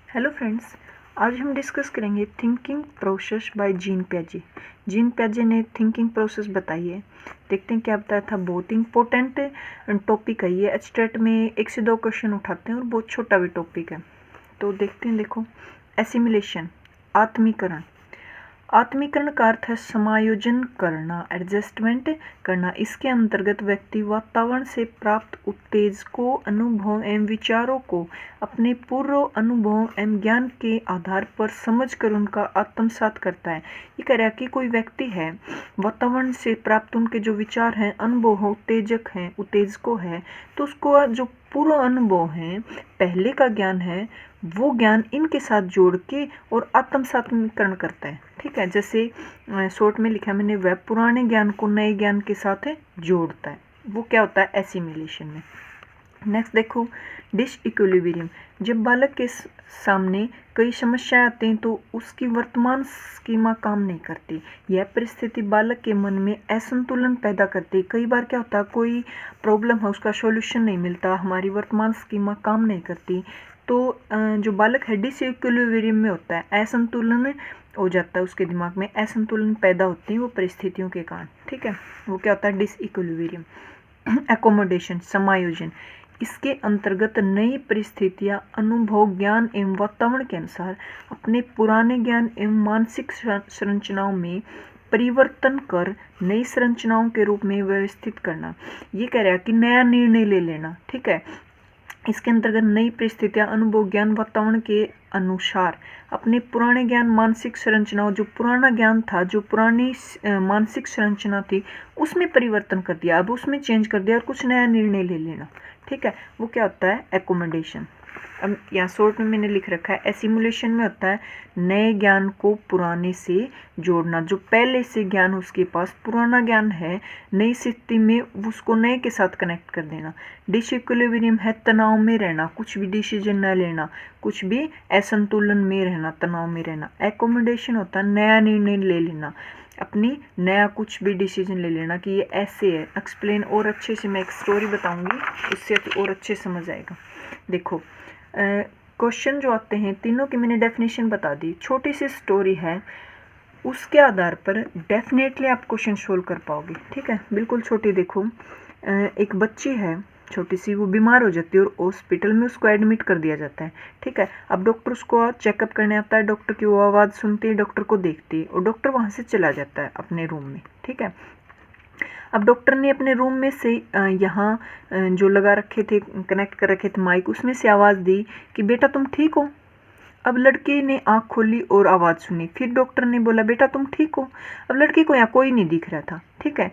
Hello friends, आज हम discuss करेंगे थिंकिंग प्रोसेस बाय जीन पियाजे। जीन पियाजे ने थिंकिंग प्रोसेस बताई है। देखते हैं क्या बताया था। बहुत इंपॉर्टेंट टॉपिक है ये। एचटेट में 1 से 2 क्वेश्चन उठाते हैं और बहुत छोटा भी टॉपिक है। तो देखते हैं। देखो, एसिमिलेशन, आत्मीकरण। आत्मीकरण का अर्थ है समायोजन करना, एडजस्टमेंट करना। इसके अंतर्गत व्यक्ति वातावरण से प्राप्त उत्तेजकों, अनुभवों एवं विचारों को अपने पूर्व अनुभवों एवं ज्ञान के आधार पर समझकर उनका आत्मसात करता है। ये कह रहा है कि कोई व्यक्ति है, वातावरण से प्राप्त उनके जो विचार हैं, अनुभव हो, उत्तेजक हैं, उत्तेजकों है, तो उसको जो पूर्व अनुभव हैं, पहले का ज्ञान है, वो ज्ञान इनके साथ जोड़ के और आत्मसात्मीकरण करता है। ठीक है, जैसे शॉर्ट में लिखा मैंने, वह पुराने ज्ञान को नए ज्ञान के साथ जोड़ता है। वो क्या होता है एसिमिलेशन में। नेक्स्ट देखो, डिस इक्विलिब्रियम। जब बालक के सामने कई समस्याएं आती हैं तो उसकी वर्तमान स्कीमा काम नहीं करती। यह परिस्थिति बालक के मन में असंतुलन पैदा करती है। कई बार क्या होता है, कोई प्रॉब्लम है, उसका सॉल्यूशन नहीं मिलता, हमारी वर्तमान स्कीमा काम नहीं करती, तो जो बालक है डिस इक्विलिब्रियम में होता है, असंतुलन हो जाता है, उसके दिमाग में असंतुलन पैदा होती है वो परिस्थितियों के कारण। ठीक है, वो क्या होता है डिस इक्विलिब्रियम। एकोमोडेशन, समायोजन। इसके अंतर्गत नई परिस्थितियां, अनुभव, ज्ञान एवं वातावरण के अनुसार अपने पुराने ज्ञान एवं मानसिक संरचनाओं में परिवर्तन कर नई संरचनाओं के रूप में व्यवस्थित करना। ये कह रहा है कि नया निर्णय ले लेना। ठीक है, इसके अंतर्गत नई परिस्थितियां, अनुभव, ज्ञान, वातावरण के अनुसार अपने पुराने ज्ञान, मानसिक संरचनाओं, जो पुराना ज्ञान था, जो पुरानी मानसिक संरचना थी, उसमें परिवर्तन कर दिया, अब उसमें चेंज कर दिया और कुछ नया निर्णय ले लेना। ठीक है, वो क्या होता है एकोमोडेशन। अब यहाँ शॉर्ट में मैंने लिख रखा है, एसिमुलेशन में होता है नए ज्ञान को पुराने से जोड़ना। जो पहले से ज्ञान उसके पास पुराना ज्ञान है, नई स्थिति में उसको नए के साथ कनेक्ट कर देना। डिसइक्विलिब्रियम है तनाव में रहना, कुछ भी डिसीजन न लेना, कुछ भी असंतुलन में रहना, तनाव में रहना। एकोमोडेशन होता है नया निर्णय ले लेना, अपनी नया कुछ भी डिसीजन ले लेना कि ये ऐसे है। एक्सप्लेन और अच्छे से मैं एक स्टोरी बताऊंगी, उससे और अच्छे समझ आएगा। देखो, क्वेश्चन जो आते हैं तीनों की मैंने डेफिनेशन बता दी, छोटी सी स्टोरी है, उसके आधार पर डेफिनेटली आप क्वेश्चन सोल्व कर पाओगे। ठीक है, बिल्कुल छोटी। देखो, एक बच्ची है छोटी सी, वो बीमार हो जाती है और हॉस्पिटल में उसको एडमिट कर दिया जाता है। ठीक है, अब डॉक्टर उसको चेकअप करने आता है, डॉक्टर की वो आवाज़ सुनती है, डॉक्टर को देखती है और डॉक्टर वहाँ से चला जाता है अपने रूम में। ठीक है, अब डॉक्टर ने अपने रूम में से यहाँ जो लगा रखे थे, कनेक्ट कर रखे थे माइक, उसमें से आवाज़ दी कि बेटा तुम ठीक हो। अब लड़की ने आँख खोली और आवाज़ सुनी। फिर डॉक्टर ने बोला बेटा तुम ठीक हो। अब लड़की को यहाँ कोई नहीं दिख रहा था। ठीक है,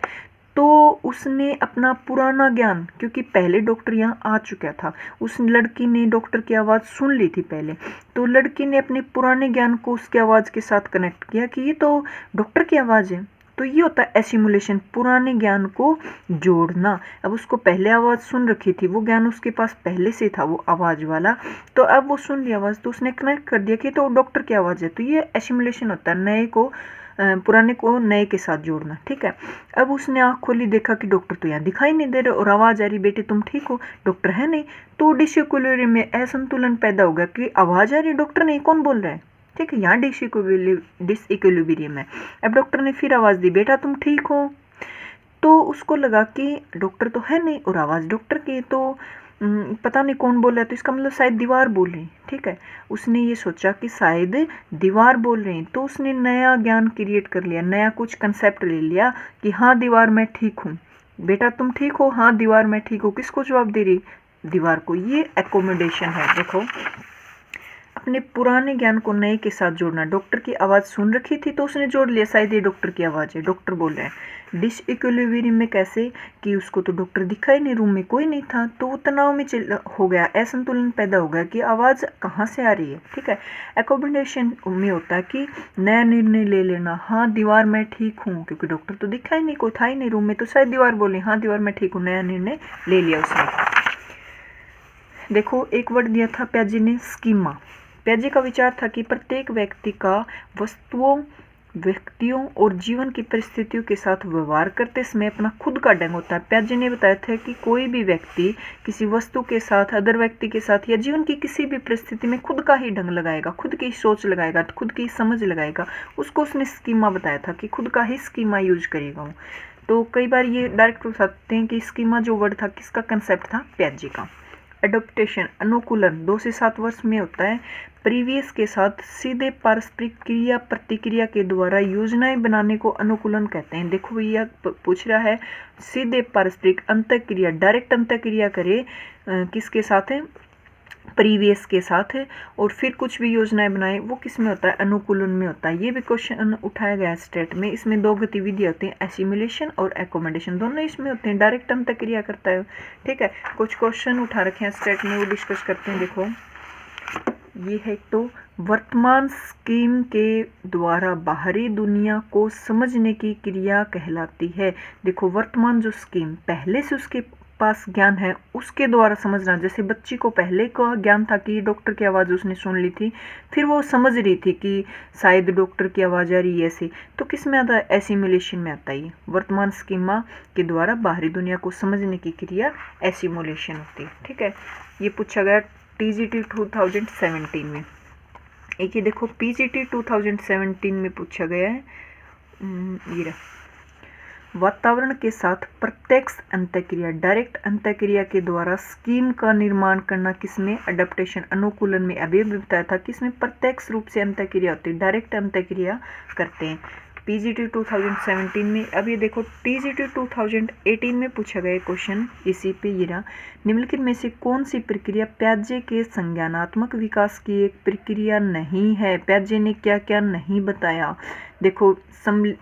तो उसने अपना पुराना ज्ञान, क्योंकि पहले डॉक्टर यहाँ आ चुका था, उस लड़की ने डॉक्टर की आवाज़ सुन ली थी पहले, तो लड़की ने अपने पुराने ज्ञान को उसकी आवाज़ के साथ कनेक्ट किया कि ये तो डॉक्टर की आवाज़ है। तो ये होता है एसिमुलेशन, पुराने ज्ञान को जोड़ना। अब उसको पहले आवाज़ सुन रखी थी, वो ज्ञान उसके पास पहले से था, वो आवाज़ वाला, तो अब वो सुन ली आवाज़, तो उसने कनेक्ट कर दिया कि तो डॉक्टर की आवाज़ है। तो ये एसिमुलेशन होता है, नए को पुराने को नए के साथ जोड़ना। ठीक है, अब उसने आँख खोली, देखा कि डॉक्टर तो यहाँ दिखाई नहीं दे रहे और आवाज़ आ रही बेटे तुम ठीक हो, डॉक्टर है नहीं। तो डिसइक्विलिब्रियम में असंतुलन पैदा होगा कि आवाज़ आ रही डॉक्टर नहीं, कौन बोल रहा है। ठीक है, यहाँ डिसइक्विलिब्रियम है। अब डॉक्टर ने फिर आवाज़ दी बेटा तुम ठीक हो, तो उसको लगा कि डॉक्टर तो है नहीं और आवाज़ डॉक्टर की, तो पता नहीं कौन बोल रहा है, तो इसका मतलब शायद दीवार बोल रही। ठीक है, उसने ये सोचा कि शायद दीवार बोल रही, तो उसने नया ज्ञान क्रिएट कर लिया, नया कुछ कंसेप्ट ले लिया कि हाँ दीवार मैं ठीक हूँ, बेटा तुम ठीक हो, हाँ दीवार मैं ठीक हूँ। किसको जवाब दे रही, दीवार को। ये एकोमोडेशन है। देखो, अपने पुराने ज्ञान को नए के साथ जोड़ना। डॉक्टर की आवाज़ सुन रखी थी तो उसने जोड़ लिया, शायद ये डॉक्टर की आवाज़ है, डॉक्टर बोल रहे हैं। डिसइक्विलिब्रियम में कैसे कि उसको तो डॉक्टर दिखाई नहीं, रूम में कोई नहीं था, तो वो तनाव में हो गया, असंतुलन पैदा हो गया कि आवाज़ कहाँ से आ रही है। ठीक है, एकोमोडेशन में होता है कि नया निर्णय ले लेना, हाँ दीवार मैं ठीक हूँ, क्योंकि डॉक्टर तो दिखाई नहीं, कोई था ही नहीं रूम में, तो शायद दीवार बोली हाँ दीवार मैं ठीक हूँ, नया निर्णय ले लिया उसने। देखो, एक वर्ड दिया था पियाजे ने, स्कीमा। पियाजे का विचार था कि प्रत्येक व्यक्ति का वस्तुओं व्यक्तियों और जीवन की परिस्थितियों के साथ व्यवहार करते समय अपना खुद का ढंग होता है। पियाजे ने बताया था कि कोई भी व्यक्ति किसी वस्तु के साथ, अदर व्यक्ति के साथ या जीवन की किसी भी परिस्थिति में खुद का ही ढंग लगाएगा, खुद की सोच लगाएगा, खुद की समझ लगाएगा। उसको उसने स्कीमा बताया था कि खुद का ही स्कीमा यूज करेगा वो। तो कई बार ये डायरेक्ट बताते हैं कि स्कीमा जो वर्ड था किसका कंसेप्ट था, पियाजे का। एडोप्टेशन, अनुकूलन 2 से 7 वर्ष में होता है। प्रीवियस के साथ सीधे पारस्परिक क्रिया प्रतिक्रिया के द्वारा योजनाएं बनाने को अनुकूलन कहते हैं। देखो भैया पूछ रहा है सीधे पारस्परिक अंतःक्रिया, डायरेक्ट अंतःक्रिया करे किसके साथ है, प्रीवियस के साथ है, और फिर कुछ भी योजनाएं बनाए, वो किस में होता है, अनुकूलन में होता है। ये भी क्वेश्चन उठाया गया है स्टेट में। इसमें 2 गतिविधियां होती हैं, एसिमुलेशन और एकोमोडेशन, दोनों इसमें होते हैं। डायरेक्ट अंतःक्रिया करता है, ठीक है। कुछ क्वेश्चन उठा रखे हैं स्टेट में, वो डिस्कस करते हैं। देखो ये है तो वर्तमान स्कीम के द्वारा बाहरी दुनिया को समझने की क्रिया कहलाती है। देखो वर्तमान जो स्कीम पहले से उसके पास ज्ञान है उसके द्वारा समझना, जैसे बच्ची को पहले का ज्ञान था कि डॉक्टर की आवाज़ उसने सुन ली थी, फिर वो समझ रही थी कि शायद डॉक्टर की आवाज़ आ रही है ऐसे, तो किस में आता है, एसिमुलेशन में आता है। वर्तमान स्कीमा के द्वारा बाहरी दुनिया को समझने की क्रिया एसिमुलेशन होती है, ठीक है। ये पूछा गया TGT 2017 में। एक ये देखो PGT 2017 में पूछा गया है, ये वातावरण के साथ प्रत्यक्ष अंतःक्रिया, डायरेक्ट अंतःक्रिया के द्वारा स्कीम का निर्माण करना किसमें, अडेप्टेशन, अनुकूलन में। अभी भी बताया था किसमें प्रत्यक्ष रूप से अंतःक्रिया होती है, डायरेक्ट अंतःक्रिया करते हैं PGT 2017 में। अब ये देखो TGT 2018 में पूछा गया क्वेश्चन इसी पे, ये रहा, निम्नलिखित में से कौन सी प्रक्रिया पियाजे के संज्ञानात्मक विकास की एक प्रक्रिया नहीं है। पियाजे ने क्या क्या नहीं बताया, देखो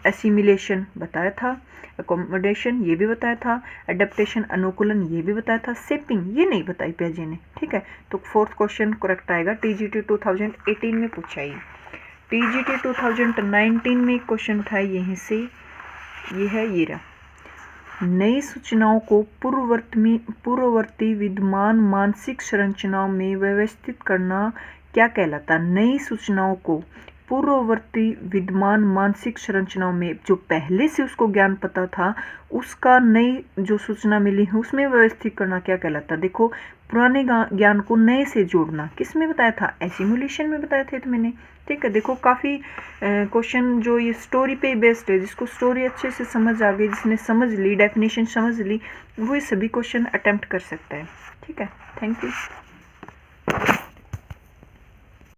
एसिमिलेशन बताया था, अकोमोडेशन ये भी बताया था, एडेप्टेशन अनुकूलन ये भी बताया था, शेपिंग ये नहीं बताई पियाजे ने, ठीक है। तो 4th क्वेश्चन करेक्ट आएगा, TGT 2018 में पूछा है। TGT 2019 में क्वेश्चन उठाए यहीं से, ये है, ये रहा, नई सूचनाओं को पूर्ववर्ती विद्यमान मानसिक संरचनाओं में व्यवस्थित करना क्या कहलाता। नई सूचनाओं को पूर्ववर्ती विद्यमान मानसिक संरचनाओं में, जो पहले से उसको ज्ञान पता था उसका नई जो सूचना मिली है उसमें व्यवस्थित करना क्या कहलाता। देखो पुराने ज्ञान को नए से जोड़ना किस में बताया था, एसिमुलेशन में बताया था तो मैंने, ठीक है। देखो काफ़ी क्वेश्चन जो ये स्टोरी पे बेस्ड है, जिसको स्टोरी अच्छे से समझ आ गई, जिसने समझ ली, डेफिनेशन समझ ली, वो ये सभी क्वेश्चन अटेम्प्ट कर सकता है, ठीक है। Thank you.